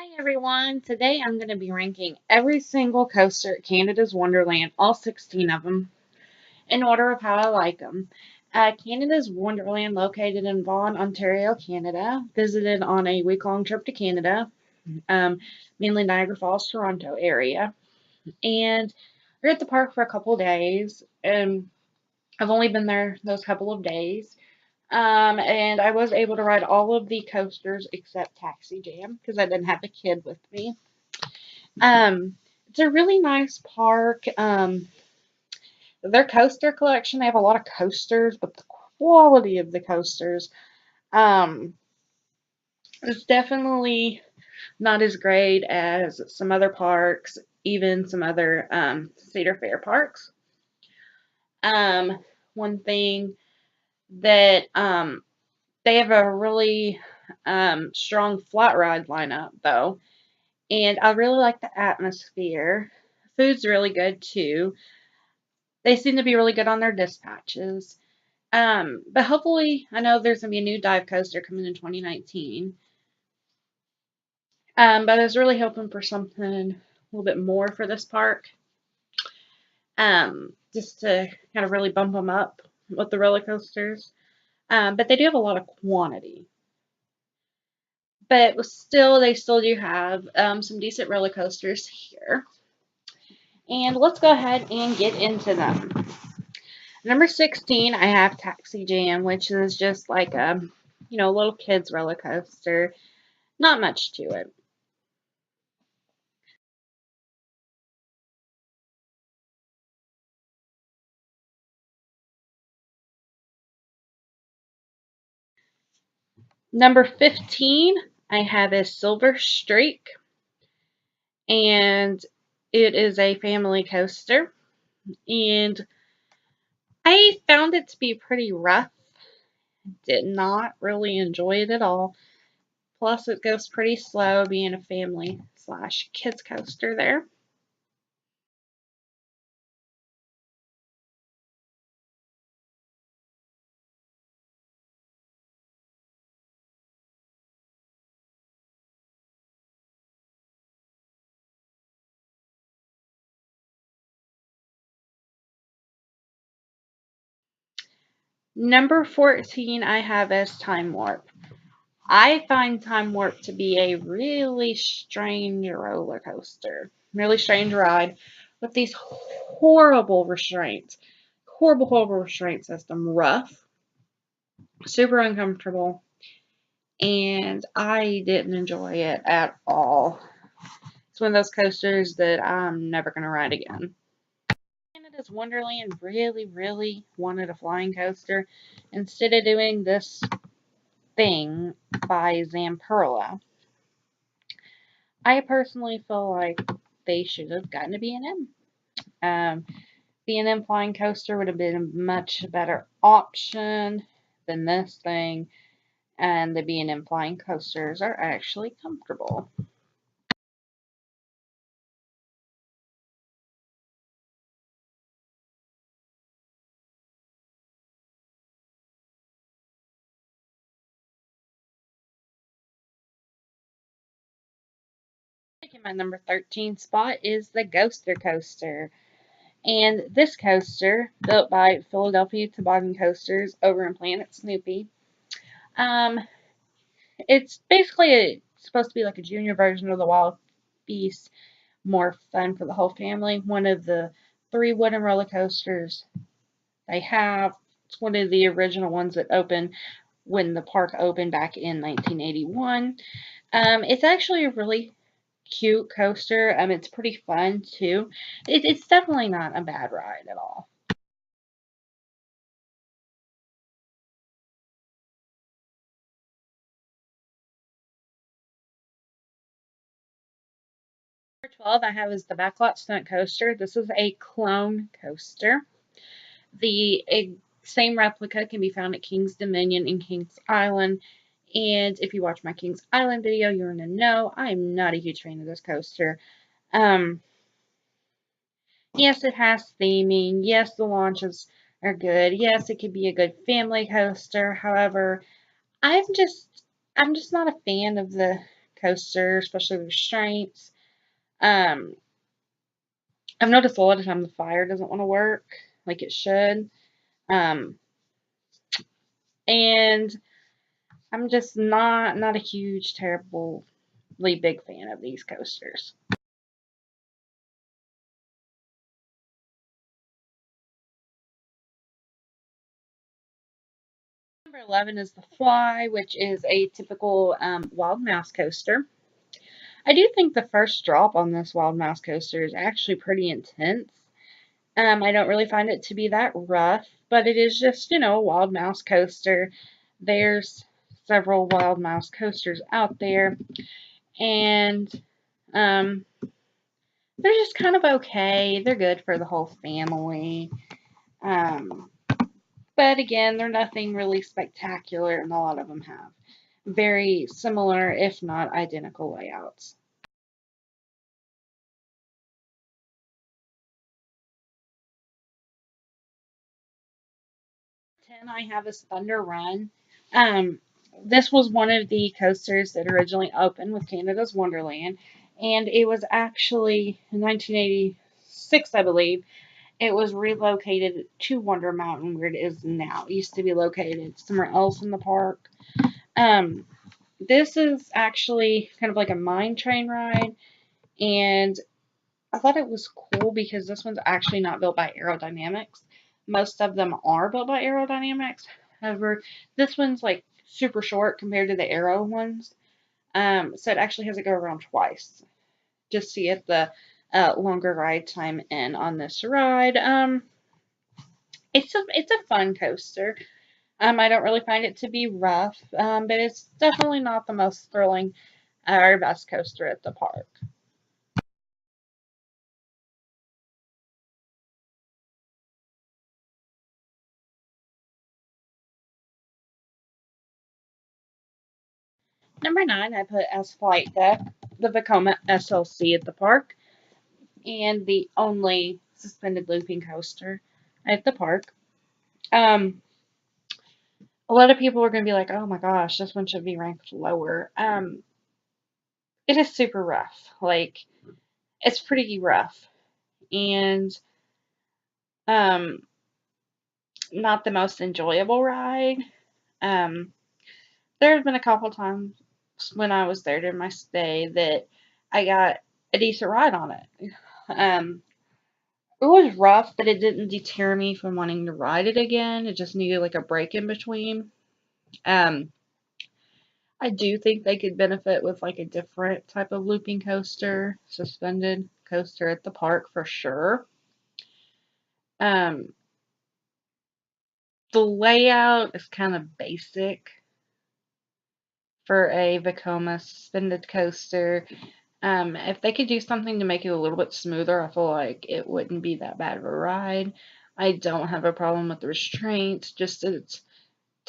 Hi everyone, today I'm going to be ranking every single coaster at Canada's Wonderland, all 16 of them, in order of how I like them. Canada's Wonderland, located in Vaughan, Ontario, Canada, visited on a week-long trip to Canada, um, mainly Niagara Falls, Toronto area, and we're at the park for a couple days, and I've only been there those couple of days. And I was able to ride all of the coasters except Taxi Jam because I didn't have a kid with me. It's a really nice park. Their coaster collection, they have a lot of coasters, but the quality of the coasters, um, is definitely not as great as some other parks, even some other Cedar Fair parks. Um, One thing that they have a really strong flat ride lineup though, and I really like the atmosphere. Food's really good too. They seem to be really good on their dispatches. But hopefully, I know there's gonna be a new dive coaster coming in 2019. But I was really hoping for something a little bit more for this park. Just to kind of really bump them up with the roller coasters. But they do have a lot of quantity. But still, they still do have some decent roller coasters here. And let's go ahead and get into them. Number 16, I have Taxi Jam, which is just like a, little kid's roller coaster. Not much to it. Number 15, I have a Silver Streak, and it is a family coaster. And I found it to be pretty rough. Did not really enjoy it at all. Plus, it goes pretty slow being a family slash kids coaster there. Number 14, I have as Time Warp. I find Time Warp to be a really strange roller coaster, really strange ride with these horrible restraints. Horrible, horrible restraint system. Rough, super uncomfortable, and I didn't enjoy it at all. It's one of those coasters that I'm never going to ride again. Canada's Wonderland really, really wanted a flying coaster instead of doing this thing by Zamperla. I personally feel like they should have gotten a B&M. B&M flying coaster would have been a much better option than this thing, and the B&M flying coasters are actually comfortable. Taking my number 13 spot is the Ghoster Coaster. And this coaster, built by Philadelphia Toboggan Coasters over in Planet Snoopy, um, it's basically supposed to be like a junior version of the Wild Beast, more fun for the whole family. One of the three wooden roller coasters they have. It's one of the original ones that opened when the park opened back in 1981. It's actually a really cute coaster. It's pretty fun too. It's definitely not a bad ride at all. Number 12 I have is the Backlot Stunt Coaster. This is a clone coaster. The same replica can be found at King's Dominion and King's Island. And if you watch my King's Island video, you're going to know I'm not a huge fan of this coaster. Um, yes, it has theming. Yes, the launches are good. Yes, it could be a good family coaster. However, I'm just I'm just not a fan of the coaster, especially the restraints. Um, I've noticed a lot of times the fire doesn't want to work like it should. Um, and I'm just not a huge, terribly big fan of these coasters. Number 11 is the Fly, which is a typical wild mouse coaster. I do think the first drop on this wild mouse coaster is actually pretty intense. I don't really find it to be that rough, but it is just, a wild mouse coaster. There's several wild mouse coasters out there, and um, they're just kind of okay. They're good for the whole family. Um, but again, they're nothing really spectacular, and a lot of them have very similar, if not identical, layouts. 10 I have is Thunder Run. Um, this was one of the coasters that originally opened with Canada's Wonderland, and it was actually in 1986, I believe. It was relocated to Wonder Mountain, where it is now. It used to be located somewhere else in the park. Um, this is actually kind of like a mine train ride, and I thought it was cool because this one's actually not built by aerodynamics. Most of them are built by aerodynamics. However, this one's like super short compared to the aero ones. So it actually has to go around twice just to get the longer ride time in on this ride. It's a fun coaster. I don't really find it to be rough, but it's definitely not the most thrilling or best coaster at the park. 9, I put as Flight Deck, the Vekoma SLC at the park, and the only suspended looping coaster at the park. Um, a lot of people are going to be like, oh my gosh, this one should be ranked lower. It is super rough. Like, it's pretty rough. And um, not the most enjoyable ride. Um, there have been a couple times when I was there during my stay that I got a decent ride on it. It was rough, but it didn't deter me from wanting to ride it again. It just needed like a break in between. Um, I do think they could benefit with like a different type of looping coaster, suspended coaster at the park for sure. Um, the layout is kind of basic for a Vekoma suspended coaster. If they could do something to make it a little bit smoother, I feel like it wouldn't be that bad of a ride. I don't have a problem with the restraints, just that it's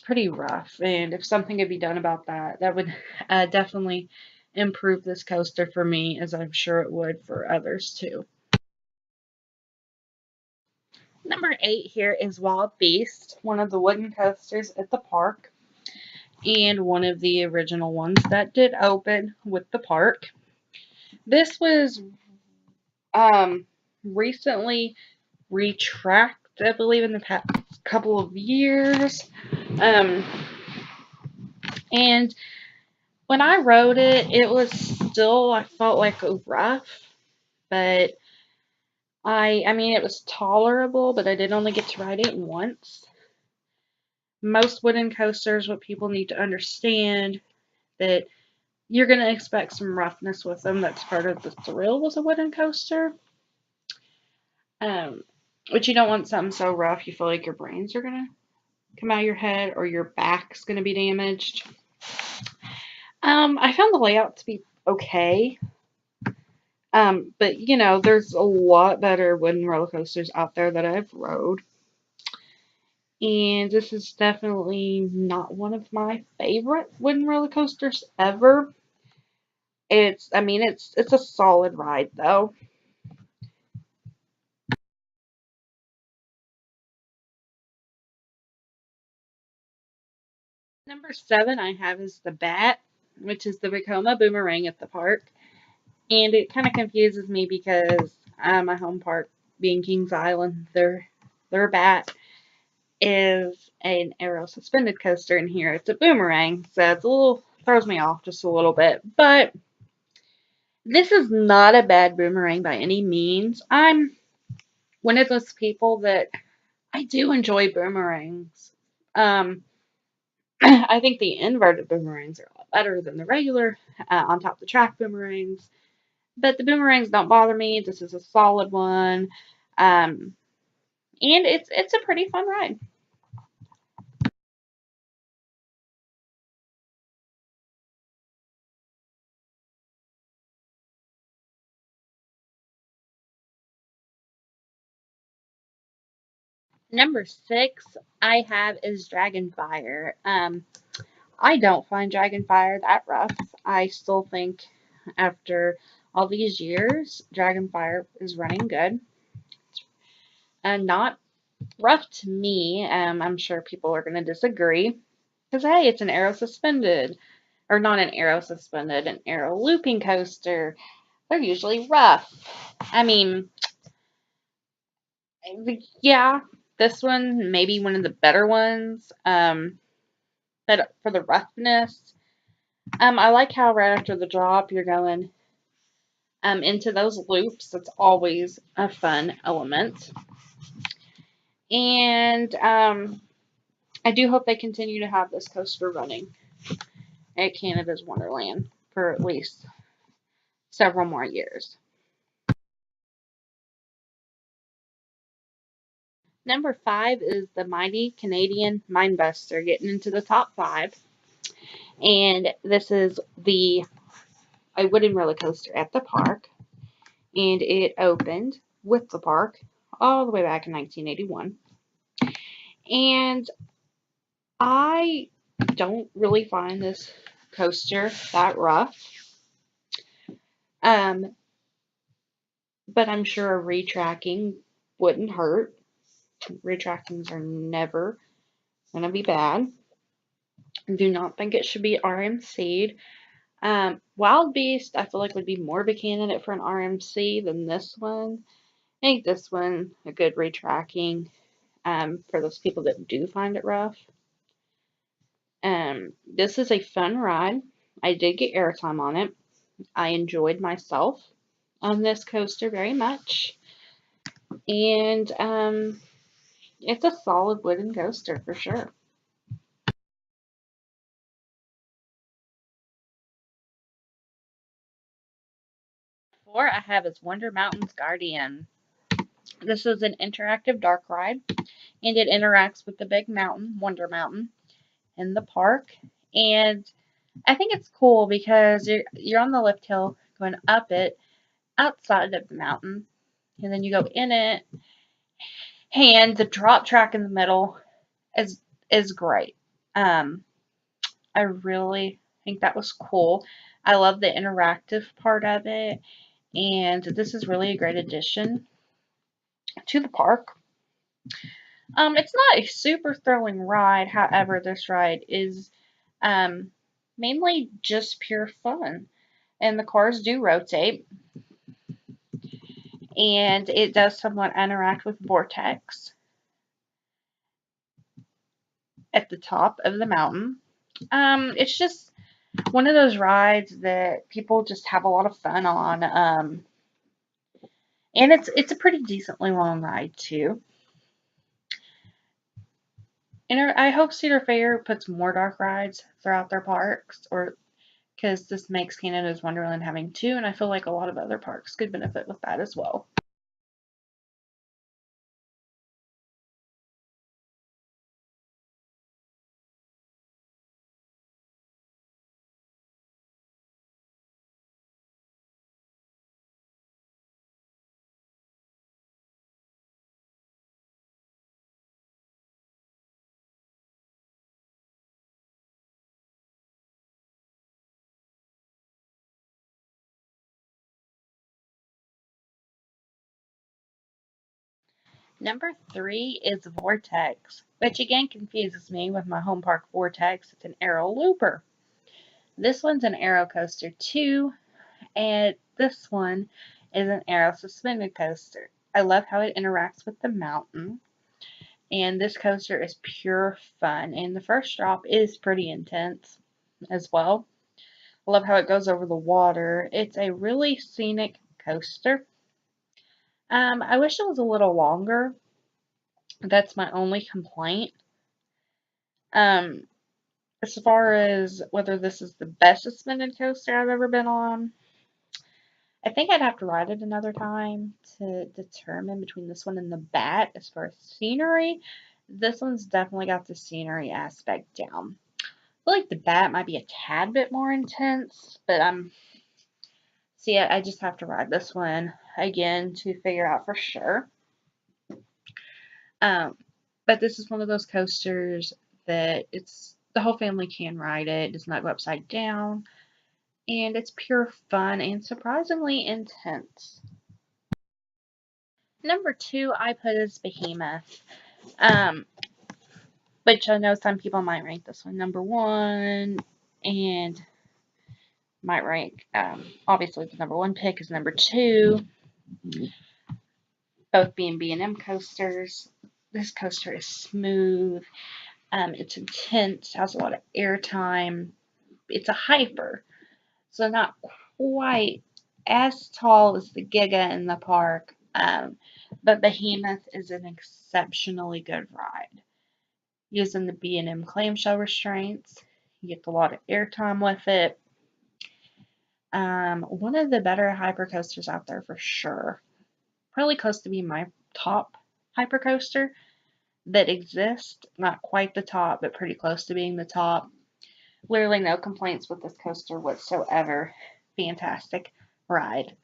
pretty rough. And if something could be done about that, that would definitely improve this coaster for me, as I'm sure it would for others too. Number 8 here is Wild Beast, one of the wooden coasters at the park, and one of the original ones that did open with the park. This was recently retracked, I believe, in the past couple of years. Um, and when I rode it, it was still, I felt like rough, but I mean, it was tolerable, but I did only get to ride it once. Most wooden coasters, what people need to understand that you're going to expect some roughness with them. That's part of the thrill with a wooden coaster. Um, but you don't want something so rough you feel like your brains are going to come out of your head or your back's going to be damaged. I found the layout to be okay. But there's a lot better wooden roller coasters out there that I've rode. And this is definitely not one of my favorite wooden roller coasters ever. I mean, it's a solid ride though. Number 7 I have is the Bat. which is the Vekoma boomerang at the park. And it kind of confuses me because my home park, being Kings Island, their bat is an arrow suspended coaster, and here it's a boomerang, so it's a little throws me off just a little bit. But this is not a bad boomerang by any means. I'm one of those people that I do enjoy boomerangs. Um, I think the inverted boomerangs are a lot better than the regular on top of the track boomerangs. But the boomerangs don't bother me. This is a solid one. Um, and it's a pretty fun ride. Number 6 I have is Dragonfire. I don't find Dragonfire that rough. I still think after all these years, Dragonfire is running good and not rough to me. I'm sure people are going to disagree because hey, it's an arrow suspended, or not an arrow suspended, an arrow looping coaster. They're usually rough. I mean, yeah, this one maybe one of the better ones. But for the roughness, I like how right after the drop you're going into those loops. That's always a fun element. And I do hope they continue to have this coaster running at Canada's Wonderland for at least several more years. Number 5 is the mighty Canadian Mindbuster, getting into the top 5. And this is the a wooden roller coaster at the park. And it opened with the park all the way back in 1981. And I don't really find this coaster that rough. Um, but I'm sure a retracking wouldn't hurt. Retrackings are never going to be bad. I do not think it should be RMC'd. Wild Beast, I feel like would be more of a candidate for an RMC than this one. I think this one a good retracking for those people that do find it rough. This is a fun ride. I did get airtime on it. I enjoyed myself on this coaster very much, and it's a solid wooden coaster for sure. 4 I have is Wonder Mountain's Guardian. This is an interactive dark ride, and it interacts with the big mountain, Wonder Mountain, in the park. And I think it's cool because you're on the lift hill going up it outside of the mountain, and then you go in it, and the drop track in the middle is is great. Um, I really think that was cool. I love the interactive part of it, and this is really a great addition to the park. It's not a super thrilling ride, however, this ride is um, mainly just pure fun. And the cars do rotate, and it does somewhat interact with Vortex at the top of the mountain. It's just one of those rides that people just have a lot of fun on. And it's a pretty decently long ride too. And I hope Cedar Fair puts more dark rides throughout their parks, or because this makes Canada's Wonderland having two, and I feel like a lot of other parks could benefit with that as well. Number 3 is Vortex, which again confuses me with my home park Vortex. It's an arrow looper. This one's an aero coaster too, and this one is an aero suspended coaster. I love how it interacts with the mountain, and this coaster is pure fun, and the first drop is pretty intense as well. I love how it goes over the water. It's a really scenic coaster. I wish it was a little longer. That's my only complaint. Um, as far as whether this is the best suspended coaster I've ever been on, I think I'd have to ride it another time to determine between this one and the Bat as far as scenery. This one's definitely got the scenery aspect down. I feel like the Bat might be a tad bit more intense, but see, I just have to ride this one again to figure out for sure. Um, but this is one of those coasters that it's the whole family can ride it. It does not go upside down, and it's pure fun and surprisingly intense. Number 2 I put as Behemoth, um, which I know some people might rank this one number 1, and might rank, obviously the number 1 pick is number 2, both being B&M coasters. This coaster is smooth, it's intense, has a lot of airtime. It's a hyper, so not quite as tall as the Giga in the park, but Behemoth is an exceptionally good ride. Using the B&M clamshell restraints, you get a lot of airtime with it. One of the better hypercoasters out there for sure. Probably close to being my top hypercoaster that exists. Not quite the top, but pretty close to being the top. Literally no complaints with this coaster whatsoever. Fantastic ride.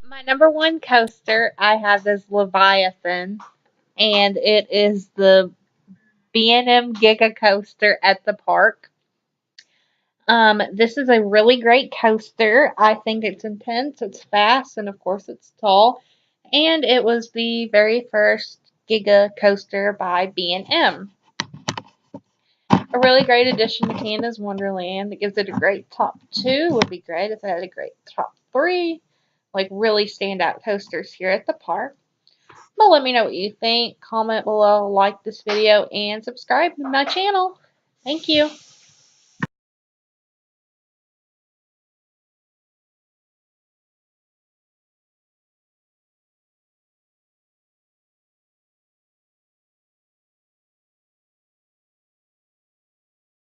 My number 1 coaster I have is Leviathan, and it is the B&M Giga coaster at the park. This is a really great coaster. I think it's intense, it's fast, and of course it's tall. And it was the very first Giga coaster by B&M. A really great addition to Canada's Wonderland. It gives it a great top 2. Would be great if it had a great top 3. Like really standout coasters here at the park. But let me know what you think. Comment below, like this video, and subscribe to my channel. Thank you.